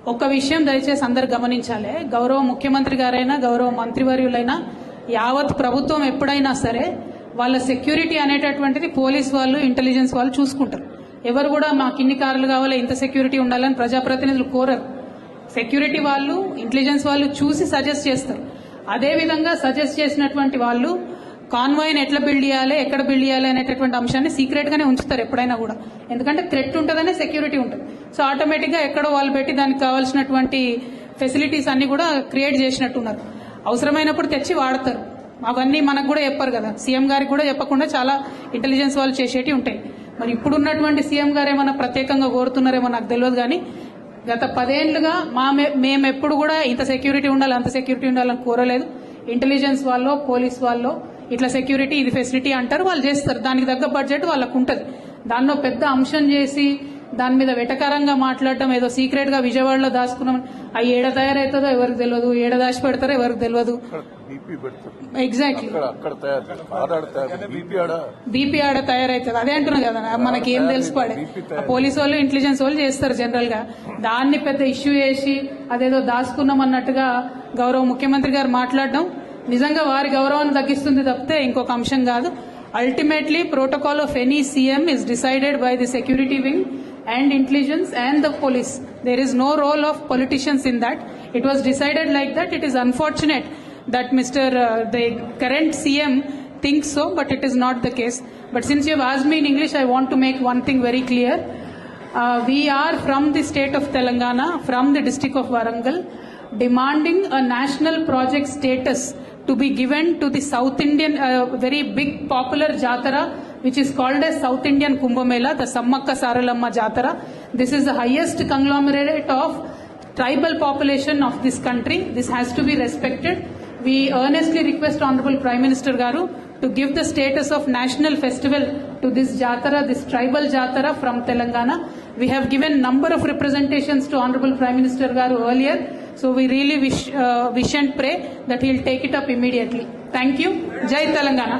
ఒక విషయం దయచేసి అందరు గమనించాలి. గౌరవ ముఖ్యమంత్రి గారైనా గౌరవ మంత్రివర్యులైనా యావత్ ప్రభుత్వం ఎప్పుడైనా సరే వాళ్ళ సెక్యూరిటీ అనేటటువంటిది పోలీస్ వాళ్ళు ఇంటెలిజెన్స్ వాళ్ళు చూసుకుంటారు. ఎవరు కూడా మాకు ఇన్ని కార్లు కావాలి ఇంత సెక్యూరిటీ ఉండాలని ప్రజాప్రతినిధులు కోరరు. సెక్యూరిటీ వాళ్ళు ఇంటెలిజెన్స్ వాళ్ళు చూసి సజెస్ట్ చేస్తారు. అదేవిధంగా సజెస్ట్ చేసినటువంటి వాళ్ళు కాన్వాయ్ని ఎట్లా బిల్డ్ చేయాలి ఎక్కడ బిల్డ్ చేయాలి అనేటటువంటి అంశాన్ని సీక్రెట్ గానే ఉంచుతారు ఎప్పుడైనా కూడా. ఎందుకంటే థ్రెట్ ఉంటుందనే సెక్యూరిటీ ఉంటుంది. సో ఆటోమేటిక్ గా ఎక్కడో వాళ్ళు పెట్టి దానికి కావాల్సినటువంటి ఫెసిలిటీస్ అన్ని కూడా క్రియేట్ చేసినట్టున్నారు. అవసరమైనప్పుడు తెచ్చి వాడతారు. అవన్నీ మనకు కూడా చెప్పారు కదా, సీఎం గారికి కూడా చెప్పకుండా చాలా ఇంటెలిజెన్స్ వాళ్ళు చేసేటివి ఉంటాయి. మరి ఇప్పుడున్నటువంటి సీఎం గారు ఏమన్నా ప్రత్యేకంగా కోరుతున్నారేమో నాకు తెలియదు. కానీ గత 10 ఏళ్లుగా మేము ఎప్పుడు కూడా ఇంత సెక్యూరిటీ ఉండాలి అంత సెక్యూరిటీ ఉండాలని కోరలేదు. ఇంటెలిజెన్స్ వాళ్ళు పోలీస్ వాళ్ళు ఇట్లా సెక్యూరిటీ ఇది ఫెసిలిటీ అంటారు, వాళ్ళు చేస్తారు. దానికి తగ్గ బడ్జెట్ వాళ్ళకు ఉంటుంది. దానిలో పెద్ద అంశం చేసి దాని మీద వెటకారంగా మాట్లాడటం, ఏదో సీక్రెట్ గా విజయవాడలో దాచుకున్నాం, అవి ఏడ తయారవుతుందో ఎవరికి తెలియదు, ఏడ దాచి పెడతారో ఎవరికి తెలియదు. ఎగ్జాక్ట్లీ బీపీ ఆడ తయారవుతుంది. అదే అంటున్నాం కదా, మనకి ఏం తెలిసిపడే. పోలీసు వాళ్ళు ఇంటెలిజెన్స్ వాళ్ళు చేస్తారు జనరల్ గా. దాన్ని పెద్ద ఇష్యూ చేసి అదేదో దాచుకున్నాం అన్నట్టుగా గౌరవ ముఖ్యమంత్రి గారు మాట్లాడడం నిజంగా వారి గౌరవాన్ని తగ్గిస్తుంది తప్పితే ఇంకొక అంశం కాదు. Ultimately, protocol of any CM is decided by the security wing and intelligence and the police. There is no role of politicians in that. It was decided like that. It is unfortunate that the current CM thinks so, but it is not the case. But since you have asked me in English, I want to make one thing very clear. We are from the state of Telangana, from the district of Warangal, demanding a national project status to be given to the South Indian very big popular Jatara which is called as South Indian Kumbh Mela, the Sammakka Saralamma Jatara. This is the highest conglomerate of tribal population of this country. This has to be respected. We earnestly request Honorable Prime Minister Garu to give the status of national festival to this Jatara, this tribal Jatara from Telangana. We have given number of representations to Honorable Prime Minister Garu earlier. So we really wish and pray that he will take it up immediately. Thank you. Jai Telangana.